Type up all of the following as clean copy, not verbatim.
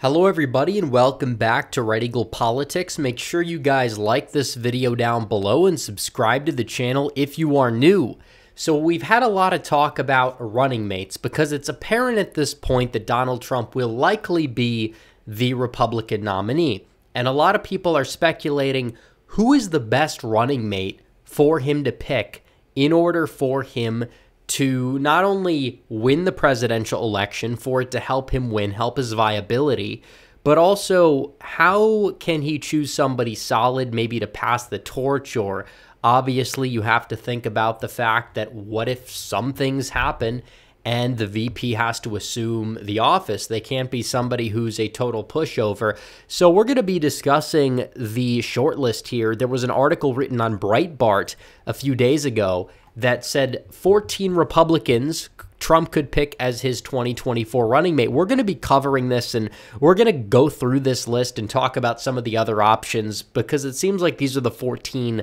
Hello everybody and welcome back to Red Eagle Politics. Make sure you guys like this video down below and subscribe to the channel if you are new. So we've had a lot of talk about running mates because it's apparent at this point that Donald Trump will likely be the Republican nominee. And a lot of people are speculating who is the best running mate for him to pick in order for him to not only win the presidential election, for it to help him win, help his viability, but also how can he choose somebody solid maybe to pass the torch? Or obviously you have to think about the fact that what if some things happen and the VP has to assume the office? They can't be somebody who's a total pushover. So we're going to be discussing the shortlist here. There was an article written on Breitbart a few days ago that said 14 Republicans Trump could pick as his 2024 running mate. We're going to be covering this, and we're going to go through this list and talk about some of the other options, because it seems like these are the 14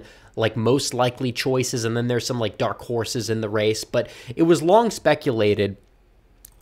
most likely choices, and then there's some dark horses in the race. But it was long speculated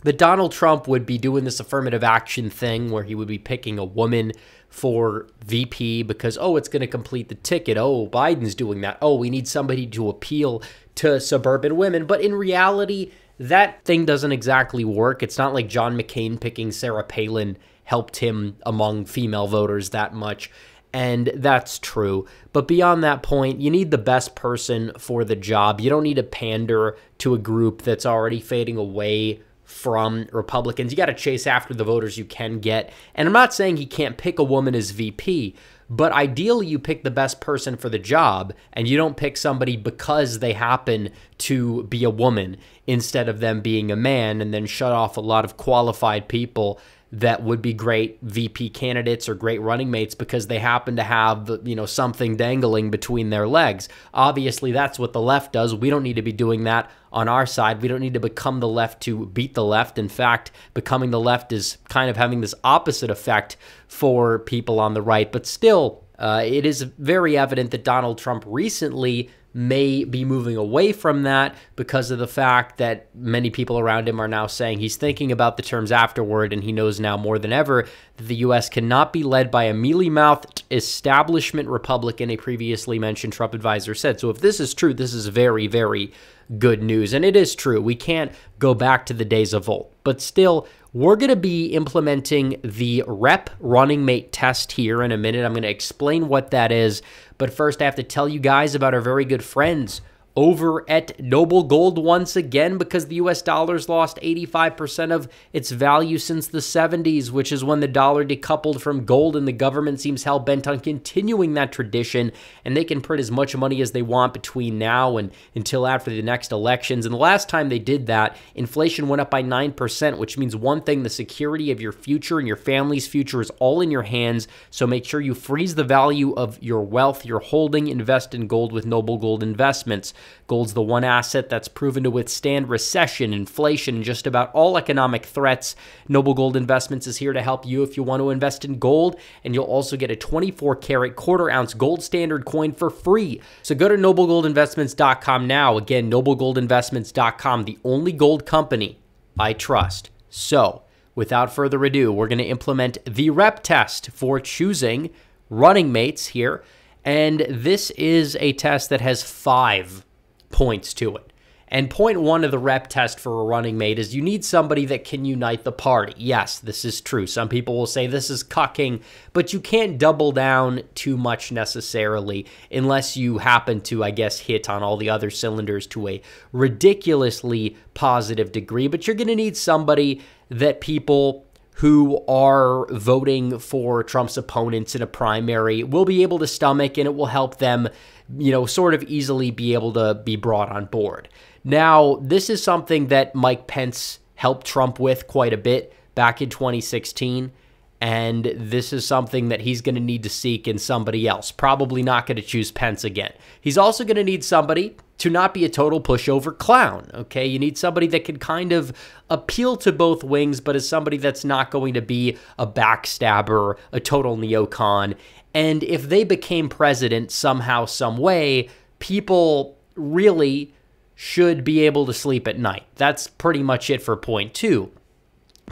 that Donald Trump would be doing this affirmative action thing where he would be picking a woman for VP because, oh, it's going to complete the ticket. Oh, Biden's doing that. Oh, we need somebody to appeal to suburban women. But in reality, that thing doesn't exactly work. It's not like John McCain picking Sarah Palin helped him among female voters that much. And that's true. But beyond that point, you need the best person for the job. You don't need to pander to a group that's already fading away from Republicans. You got to chase after the voters you can get. And I'm not saying he can't pick a woman as VP, but ideally you pick the best person for the job, and you don't pick somebody because they happen to be a woman instead of them being a man, and then shut off a lot of qualified people that would be great VP candidates or great running mates because they happen to have, something dangling between their legs. Obviously, that's what the left does. We don't need to be doing that on our side. We don't need to become the left to beat the left. In fact, becoming the left is kind of having this opposite effect for people on the right. But still, it is very evident that Donald Trump recently may be moving away from that because of the fact that many people around him are now saying he's thinking about the terms afterward, and he knows now more than ever that the U.S. cannot be led by a mealy-mouthed establishment Republican, a previously mentioned Trump advisor said. So if this is true, this is very, very good news. And it is true. We can't go back to the days of old. But still, we're going to be implementing the rep running mate test here in a minute. I'm going to explain what that is. But first, I have to tell you guys about our very good friends over at Noble Gold once again, because the U.S. dollar's lost 85% of its value since the 70s, which is when the dollar decoupled from gold, and the government seems hell-bent on continuing that tradition, and they can print as much money as they want between now and until after the next elections. And the last time they did that, inflation went up by 9%, which means one thing: the security of your future and your family's future is all in your hands. So make sure you freeze the value of your wealth you're holding. Invest in gold with Noble Gold Investments. Gold's the one asset that's proven to withstand recession, inflation, and just about all economic threats. Noble Gold Investments is here to help you if you want to invest in gold, and you'll also get a 24-karat quarter-ounce gold standard coin for free. So go to noblegoldinvestments.com now. Again, noblegoldinvestments.com, the only gold company I trust. So without further ado, we're going to implement the rep test for choosing running mates here. And this is a test that has 5 points to it. And point 1 of the rep test for a running mate is you need somebody that can unite the party. Yes, this is true. Some people will say this is cucking, but you can't double down too much necessarily unless you happen to, I guess, hit on all the other cylinders to a ridiculously positive degree. But you're going to need somebody that people who are voting for Trump's opponents in a primary will be able to stomach, and it will help them, sort of easily be able to be brought on board. Now, this is something that Mike Pence helped Trump with quite a bit back in 2016, and this is something that he's going to need to seek in somebody else. Probably not going to choose Pence again. He's also going to need somebody to not be a total pushover clown, okay? You need somebody that can kind of appeal to both wings, but is somebody that's not going to be a backstabber, a total neocon. And if they became president somehow, some way, people really should be able to sleep at night. That's pretty much it for point 2.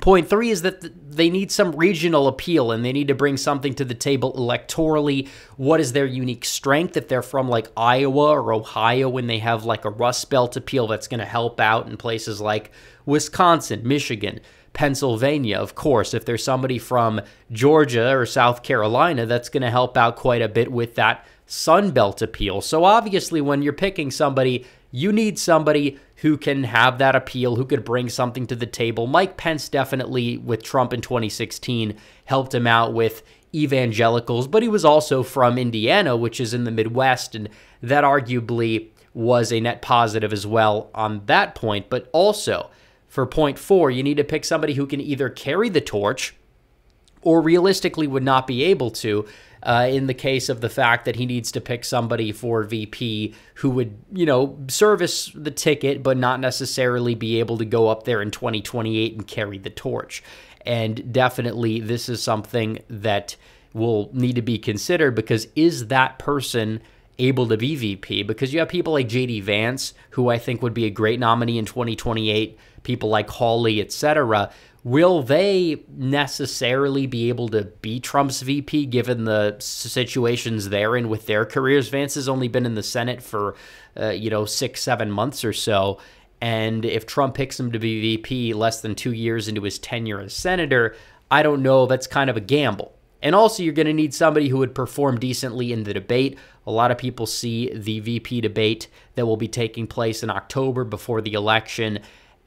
Point three is that they need some regional appeal, and they need to bring something to the table electorally. What is their unique strength? If they're from like Iowa or Ohio, when they have like a Rust Belt appeal, that's going to help out in places like Wisconsin, Michigan, Pennsylvania. Of course, if there's somebody from Georgia or South Carolina, that's going to help out quite a bit with that Sun Belt appeal. So obviously, when you're picking somebody, you need somebody who can have that appeal, who could bring something to the table. Mike Pence definitely, with Trump in 2016, helped him out with evangelicals, but he was also from Indiana, which is in the Midwest, and that arguably was a net positive as well on that point. But also, for point four, you need to pick somebody who can either carry the torch or realistically would not be able to, in the case of the fact that he needs to pick somebody for VP who would, service the ticket, but not necessarily be able to go up there in 2028 and carry the torch. And definitely this is something that will need to be considered, because is that person able to be VP? Because you have people like JD Vance, who I think would be a great nominee in 2028, people like Hawley, etc. Will they necessarily be able to be Trump's VP given the situations they're in with their careers? Vance has only been in the Senate for, 6-7 months or so. And if Trump picks him to be VP less than 2 years into his tenure as senator, I don't know. That's kind of a gamble. And also, you're going to need somebody who would perform decently in the debate. A lot of people see the VP debate that will be taking place in October before the election,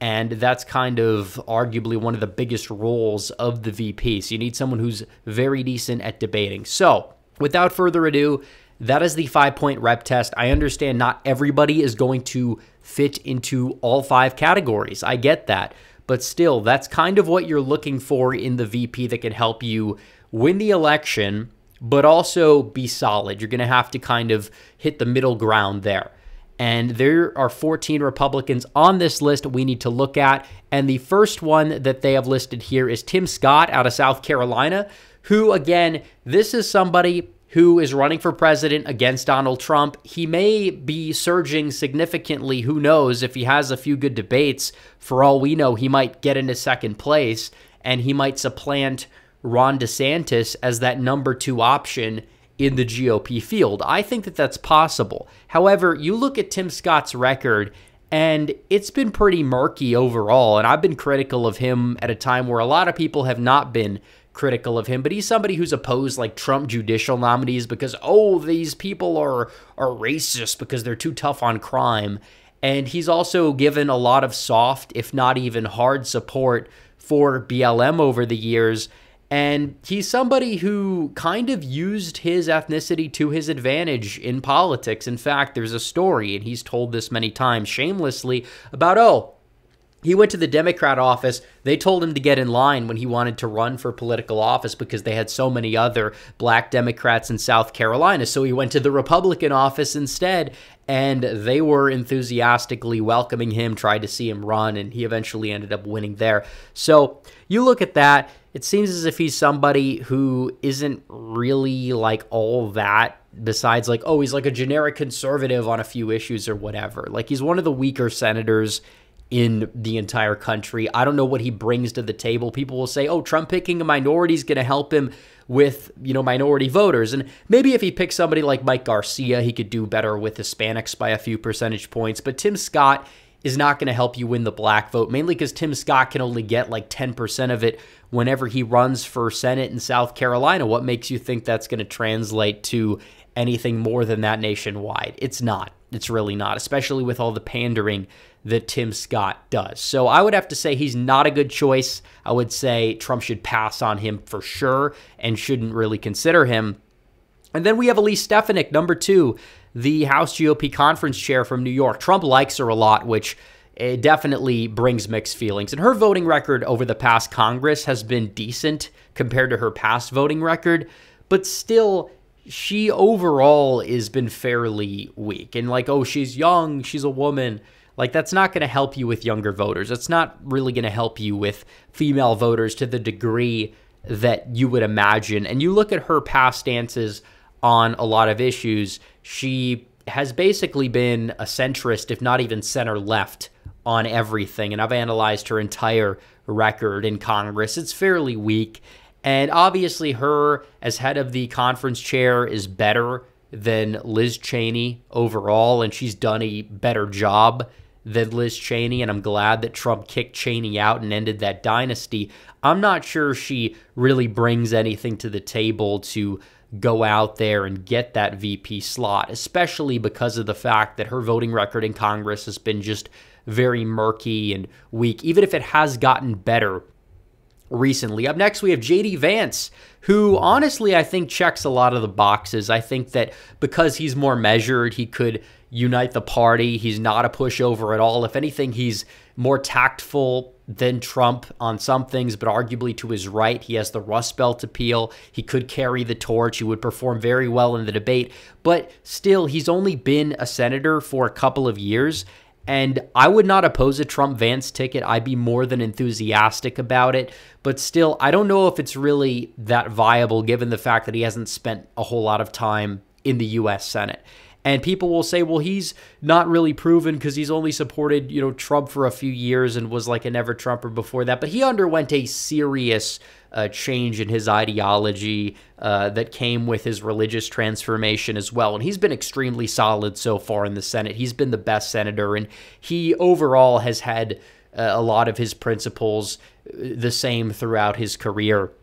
and that's kind of arguably one of the biggest roles of the VP. So you need someone who's very decent at debating. So without further ado, that is the 5-point rep test. I understand not everybody is going to fit into all 5 categories. I get that. But still, that's kind of what you're looking for in the VP that can help you win the election, but also be solid. You're going to have to kind of hit the middle ground there. And there are 14 Republicans on this list we need to look at. And the first one that they have listed here is Tim Scott out of South Carolina, who, again, this is somebody who is running for president against Donald Trump. He may be surging significantly. Who knows? If he has a few good debates, for all we know, he might get into second place, and he might supplant Ron DeSantis as that number 2 option in the GOP field. I think that that's possible. However, you look at Tim Scott's record, and it's been pretty murky overall, and I've been critical of him at a time where a lot of people have not been critical of him, but he's somebody who's opposed like Trump judicial nominees because, these people are racist because they're too tough on crime. And he's also given a lot of soft, if not even hard support for BLM over the years. And he's somebody who kind of used his ethnicity to his advantage in politics. In fact, there's a story, and he's told this many times shamelessly, about, he went to the Democrat office. They told him to get in line when he wanted to run for political office because they had so many other black Democrats in South Carolina. So he went to the Republican office instead, and they were enthusiastically welcoming him, tried to see him run, and he eventually ended up winning there. So you look at that. It seems as if he's somebody who isn't really like all that, besides like, he's like a generic conservative on a few issues or whatever. Like, he's one of the weaker senators in the entire country. I don't know what he brings to the table. People will say, Trump picking a minority is going to help him with, minority voters. And maybe if he picks somebody like Mike Garcia, he could do better with Hispanics by a few percentage points. But Tim Scott is not going to help you win the black vote, mainly because Tim Scott can only get like 10% of it whenever he runs for Senate in South Carolina. What makes you think that's going to translate to anything more than that nationwide? It's not. It's really not, especially with all the pandering that Tim Scott does. So I would have to say he's not a good choice. I would say Trump should pass on him for sure and shouldn't really consider him. And then we have Elise Stefanik, number 2, the House GOP conference chair from New York. Trump likes her a lot, which definitely brings mixed feelings. And her voting record over the past Congress has been decent compared to her past voting record, but still, she overall has been fairly weak. And like, she's young, she's a woman. Like, that's not going to help you with younger voters. It's not really going to help you with female voters to the degree that you would imagine. And you look at her past stances on a lot of issues, she has basically been a centrist, if not even center-left, on everything. And I've analyzed her entire record in Congress. It's fairly weak. And obviously her as head of the conference chair is better than Liz Cheney overall, and she's done a better job than Liz Cheney, and I'm glad that Trump kicked Cheney out and ended that dynasty. I'm not sure she really brings anything to the table to go out there and get that VP slot, especially because of the fact that her voting record in Congress has been just very murky and weak, even if it has gotten better recently. Up next, we have J.D. Vance, who honestly I think checks a lot of the boxes. I think that because he's more measured, he could unite the party. He's not a pushover at all. If anything, he's more tactful than Trump on some things, but arguably to his right. He has the Rust Belt appeal. He could carry the torch. He would perform very well in the debate, but still, he's only been a senator for a couple of years. And I would not oppose a Trump-Vance ticket. I'd be more than enthusiastic about it. But still, I don't know if it's really that viable given the fact that he hasn't spent a whole lot of time in the U.S. Senate. And people will say, well, he's not really proven because he's only supported, Trump for a few years and was like a never-Trumper before that. But he underwent a serious change in his ideology that came with his religious transformation as well. And he's been extremely solid so far in the Senate. He's been the best senator, and he overall has had a lot of his principles the same throughout his career.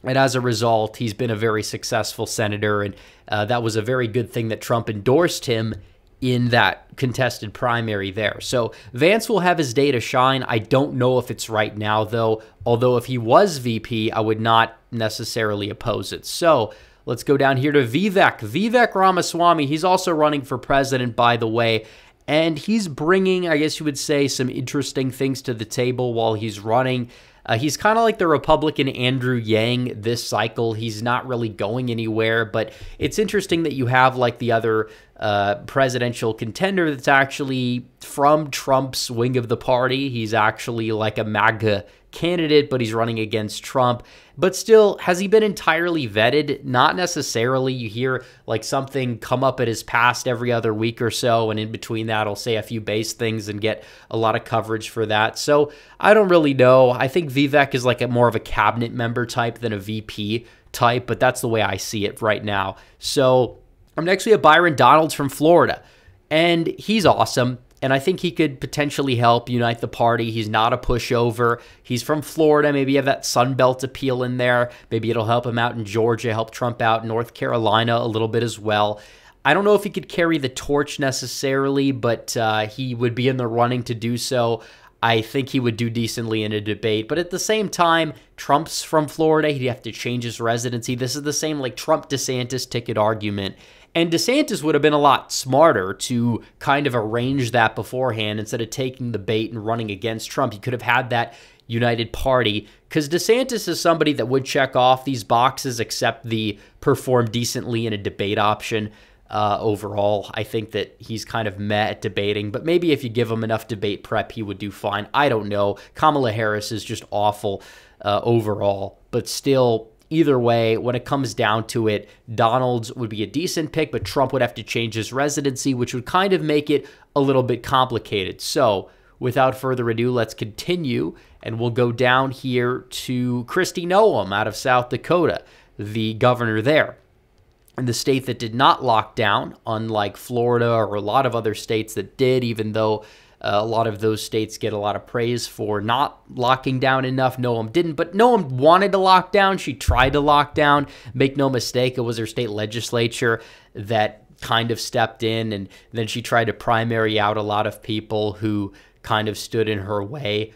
And as a result, he's been a very successful senator, and that was a very good thing that Trump endorsed him in that contested primary there. So Vance will have his day to shine. I don't know if it's right now, though, although if he was VP, I would not necessarily oppose it. So let's go down here to Vivek Ramaswamy. He's also running for president, by the way, and he's bringing, I guess you would say, some interesting things to the table while he's running. He's kind of like the Republican Andrew Yang this cycle. He's not really going anywhere, but it's interesting that you have like the other presidential contender that's actually from Trump's wing of the party. He's actually like a MAGA candidate, but he's running against Trump. But still, has he been entirely vetted? Not necessarily. You hear like something come up at his past every other week or so, and in between that, he'll say a few base things and get a lot of coverage for that. So I don't really know. I think Vivek is like a more of a cabinet member type than a VP type, but that's the way I see it right now. So next we have Byron Donalds from Florida, and he's awesome. And I think he could potentially help unite the party. He's not a pushover. He's from Florida. Maybe you have that Sun Belt appeal in there. Maybe it'll help him out in Georgia, help Trump out in North Carolina a little bit as well. I don't know if he could carry the torch necessarily, but he would be in the running to do so. I think he would do decently in a debate. But at the same time, Trump's from Florida. He'd have to change his residency. This is the same like Trump-DeSantis ticket argument. And DeSantis would have been a lot smarter to kind of arrange that beforehand instead of taking the bait and running against Trump. He could have had that united party because DeSantis is somebody that would check off these boxes except the perform decently in a debate option. Overall, I think that he's kind of meh at debating, but maybe if you give him enough debate prep, he would do fine. I don't know. Kamala Harris is just awful overall, but still, either way, when it comes down to it, Donalds would be a decent pick, but Trump would have to change his residency, which would kind of make it a little bit complicated. So without further ado, let's continue, and we'll go down here to Kristi Noem out of South Dakota, the governor there. In the state that did not lock down, unlike Florida or a lot of other states that did, even though a lot of those states get a lot of praise for not locking down enough. Noem didn't, but Noem wanted to lock down. She tried to lock down. Make no mistake, it was her state legislature that kind of stepped in, and then she tried to primary out a lot of people who kind of stood in her way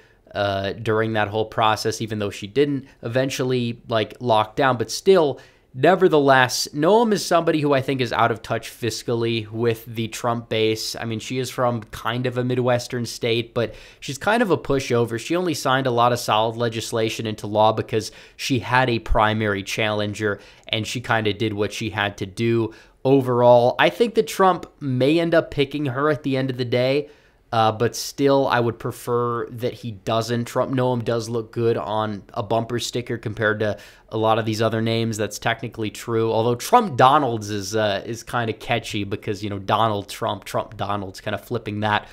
during that whole process, even though she didn't eventually like lock down. But still, nevertheless, Noem is somebody who I think is out of touch fiscally with the Trump base. I mean, she is from kind of a Midwestern state, but she's kind of a pushover. She only signed a lot of solid legislation into law because she had a primary challenger, and she kind of did what she had to do. Overall, I think that Trump may end up picking her at the end of the day. But still, I would prefer that he doesn't. Trump Noem does look good on a bumper sticker compared to a lot of these other names. That's technically true. Although Trump Donalds is kind of catchy because, Donald Trump, Trump Donalds, kind of flipping that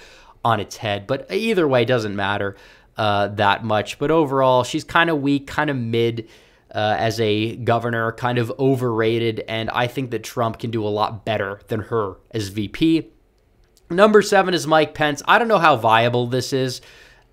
on its head. But either way, doesn't matter. that much. But overall, she's kind of weak, kind of mid as a governor, kind of overrated. And I think that Trump can do a lot better than her as VP. Number 7 is Mike Pence. I don't know how viable this is.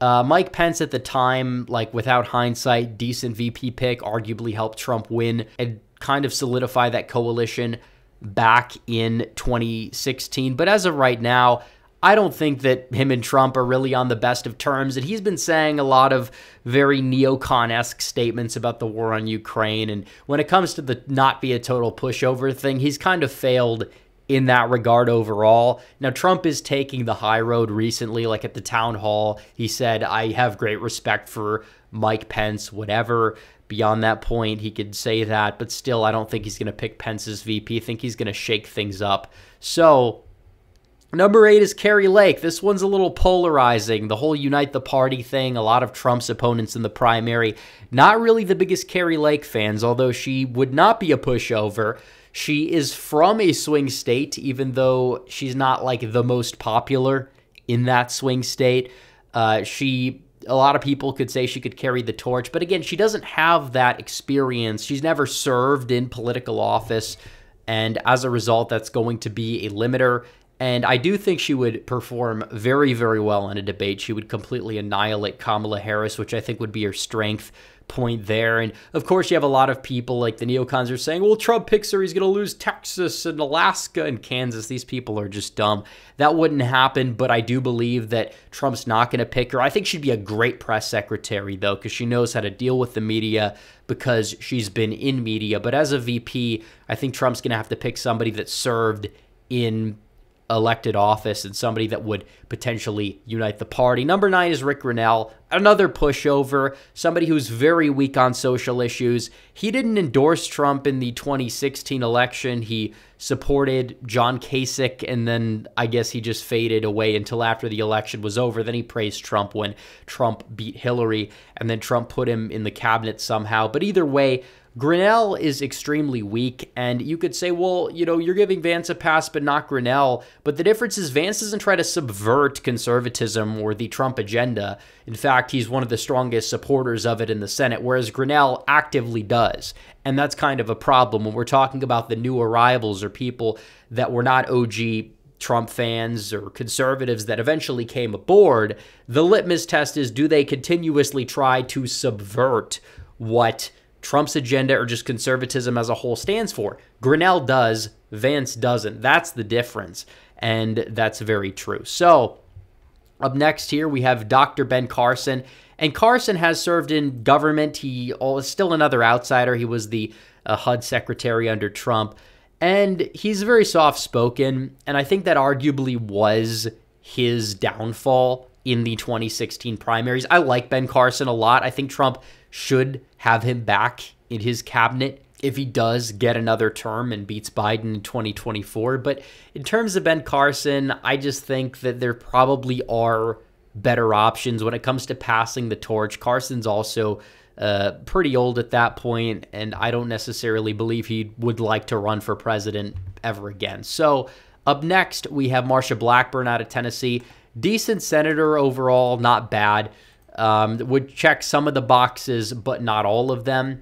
Mike Pence at the time, like without hindsight, decent VP pick, arguably helped Trump win and kind of solidify that coalition back in 2016. But as of right now, I don't think that him and Trump are really on the best of terms. And he's been saying a lot of very neocon-esque statements about the war on Ukraine. And when it comes to the not be a total pushover thing, he's kind of failed in that regard overall. Now, Trump is taking the high road recently, like at the town hall. He said, I have great respect for Mike Pence, whatever. Beyond that point, he could say that, but still, I don't think he's going to pick Pence as VP. I think he's going to shake things up. So, number 8 is Kari Lake. This one's a little polarizing. The whole Unite the Party thing, a lot of Trump's opponents in the primary. Not really the biggest Kari Lake fans, although she would not be a pushover. She is from a swing state, even though she's not like the most popular in that swing state. A lot of people could say she could carry the torch, but again, she doesn't have that experience. She's never served in political office, and as a result, that's going to be a limiter. And I do think she would perform very, very well in a debate. She would completely annihilate Kamala Harris, which I think would be her strength point there. And of course, you have a lot of people like the neocons are saying, well, Trump picks her, he's going to lose Texas and Alaska and Kansas. These people are just dumb. That wouldn't happen, but I do believe that Trump's not going to pick her. I think she'd be a great press secretary, though, because she knows how to deal with the media because she's been in media. But as a VP, I think Trump's going to have to pick somebody that served in elected office and somebody that would potentially unite the party. Number 9 is Rick Grinnell, another pushover, somebody who's very weak on social issues. He didn't endorse Trump in the 2016 election. He supported John Kasich, and then I guess he just faded away until after the election was over. Then he praised Trump when Trump beat Hillary, and then Trump put him in the cabinet somehow. But either way, Grinnell is extremely weak, and you could say, well, you know, you're giving Vance a pass, but not Grinnell. But the difference is Vance doesn't try to subvert conservatism or the Trump agenda. In fact, he's one of the strongest supporters of it in the Senate, whereas Grinnell actively does. And that's kind of a problem when we're talking about the new arrivals or people that were not OG Trump fans or conservatives that eventually came aboard. The litmus test is, do they continuously try to subvert what Trump's agenda or just conservatism as a whole stands for? Grinnell does, Vance doesn't. That's the difference, and that's very true. So up next here, we have Dr. Ben Carson, and Carson has served in government. He is still another outsider. He was the HUD secretary under Trump, and he's very soft-spoken, and I think that arguably was his downfall in the 2016 primaries. I like Ben Carson a lot. I think Trump should have him back in his cabinet if he does get another term and beats Biden in 2024. But in terms of Ben Carson, I just think that there probably are better options when it comes to passing the torch. Carson's also pretty old at that point, and I don't necessarily believe he would like to run for president ever again. So up next, we have Marsha Blackburn out of Tennessee. Decent senator overall, not bad. Would check some of the boxes, but not all of them.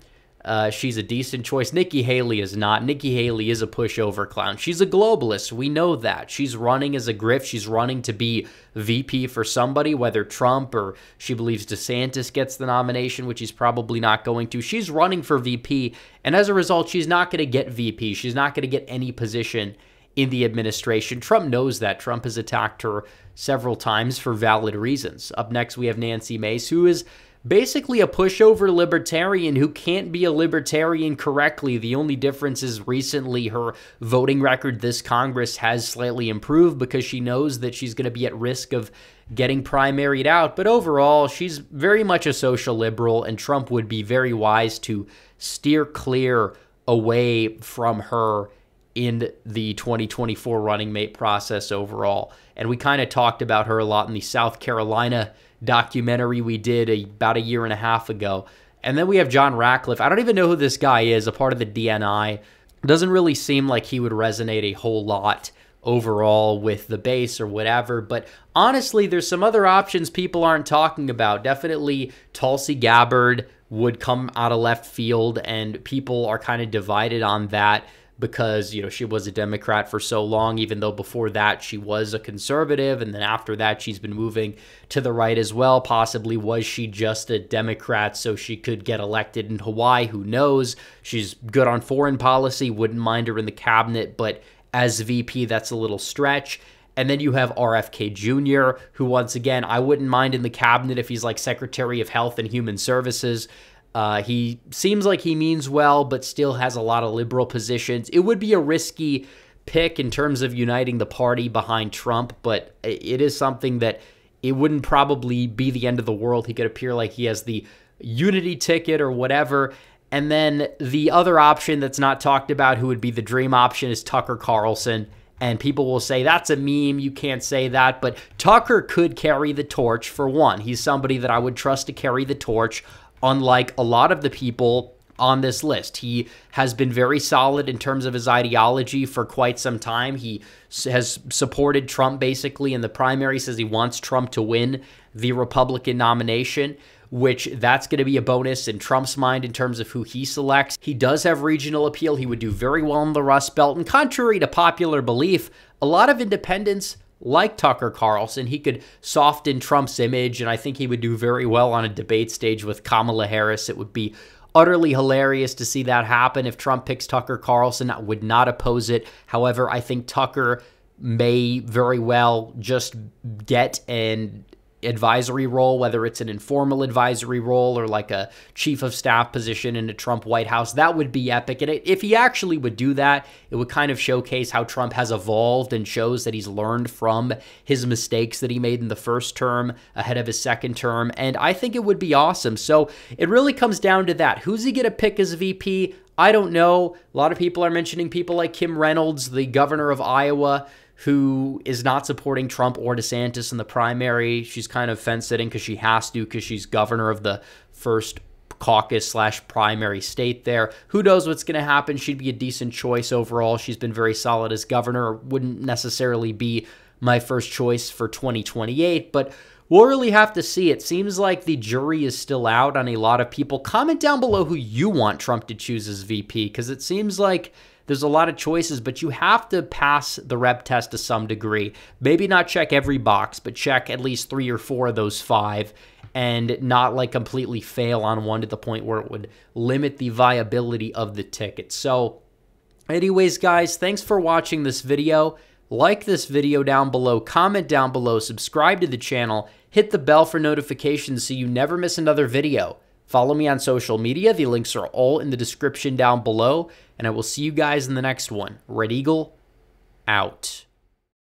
She's a decent choice. Nikki Haley is not. Nikki Haley is a pushover clown. She's a globalist. We know that. She's running as a grift. She's running to be VP for somebody, whether Trump or she believes DeSantis gets the nomination, which he's probably not going to. She's running for VP, and as a result, she's not going to get VP. She's not going to get any position in the administration. Trump knows that. Trump has attacked her several times for valid reasons. Up next, we have Nancy Mace, who is basically a pushover libertarian who can't be a libertarian correctly. The only difference is recently her voting record this Congress has slightly improved because she knows that she's going to be at risk of getting primaried out. But overall, she's very much a social liberal, and Trump would be very wise to steer clear away from her in the 2024 running mate process overall. And we kind of talked about her a lot in the South Carolina documentary we did about a year and a half ago. And then we have John Ratcliffe. I don't even know who this guy is, a part of the DNI. Doesn't really seem like he would resonate a whole lot overall with the base or whatever. But honestly, there's some other options people aren't talking about. Definitely Tulsi Gabbard would come out of left field, and people are kind of divided on that because, you know, she was a Democrat for so long, even though before that she was a conservative, and then after that she's been moving to the right as well. Possibly was she just a Democrat so she could get elected in Hawaii? Who knows? She's good on foreign policy, wouldn't mind her in the cabinet, but as VP, that's a little stretch. And then you have RFK Jr., who, once again, I wouldn't mind in the cabinet if he's like Secretary of Health and Human Services. He seems like he means well, but still has a lot of liberal positions. It would be a risky pick in terms of uniting the party behind Trump, but it is something that it wouldn't probably be the end of the world. He could appear like he has the unity ticket or whatever. And then the other option that's not talked about, who would be the dream option, is Tucker Carlson. And people will say, that's a meme, you can't say that. But Tucker could carry the torch, for one. He's somebody that I would trust to carry the torch, unlike a lot of the people on this list. He has been very solid in terms of his ideology for quite some time. He has supported Trump basically in the primary, says he wants Trump to win the Republican nomination, which that's going to be a bonus in Trump's mind in terms of who he selects. He does have regional appeal. He would do very well in the Rust Belt. And contrary to popular belief, a lot of independents like Tucker Carlson. He could soften Trump's image, and I think he would do very well on a debate stage with Kamala Harris. It would be utterly hilarious to see that happen if Trump picks Tucker Carlson. I would not oppose it. However, I think Tucker may very well just get an advisory role, whether it's an informal advisory role or like a chief of staff position in a Trump White House. That would be epic. And if he actually would do that, it would kind of showcase how Trump has evolved and shows that he's learned from his mistakes that he made in the first term ahead of his second term. And I think it would be awesome. So it really comes down to that. Who's he going to pick as VP? I don't know. A lot of people are mentioning people like Kim Reynolds, the governor of Iowa, who is not supporting Trump or DeSantis in the primary. She's kind of fence-sitting because she has to, because she's governor of the first caucus/primary state there. Who knows what's going to happen? She'd be a decent choice overall. She's been very solid as governor. Wouldn't necessarily be my first choice for 2028, but we'll really have to see. It seems like the jury is still out on a lot of people. Comment down below who you want Trump to choose as VP, because it seems like there's a lot of choices, but you have to pass the rep test to some degree. Maybe not check every box, but check at least 3 or 4 of those 5 and not like completely fail on one to the point where it would limit the viability of the ticket. So anyways, guys, thanks for watching this video. Like this video down below, comment down below, subscribe to the channel, hit the bell for notifications so you never miss another video. Follow me on social media. The links are all in the description down below. And I will see you guys in the next one. Red Eagle, out.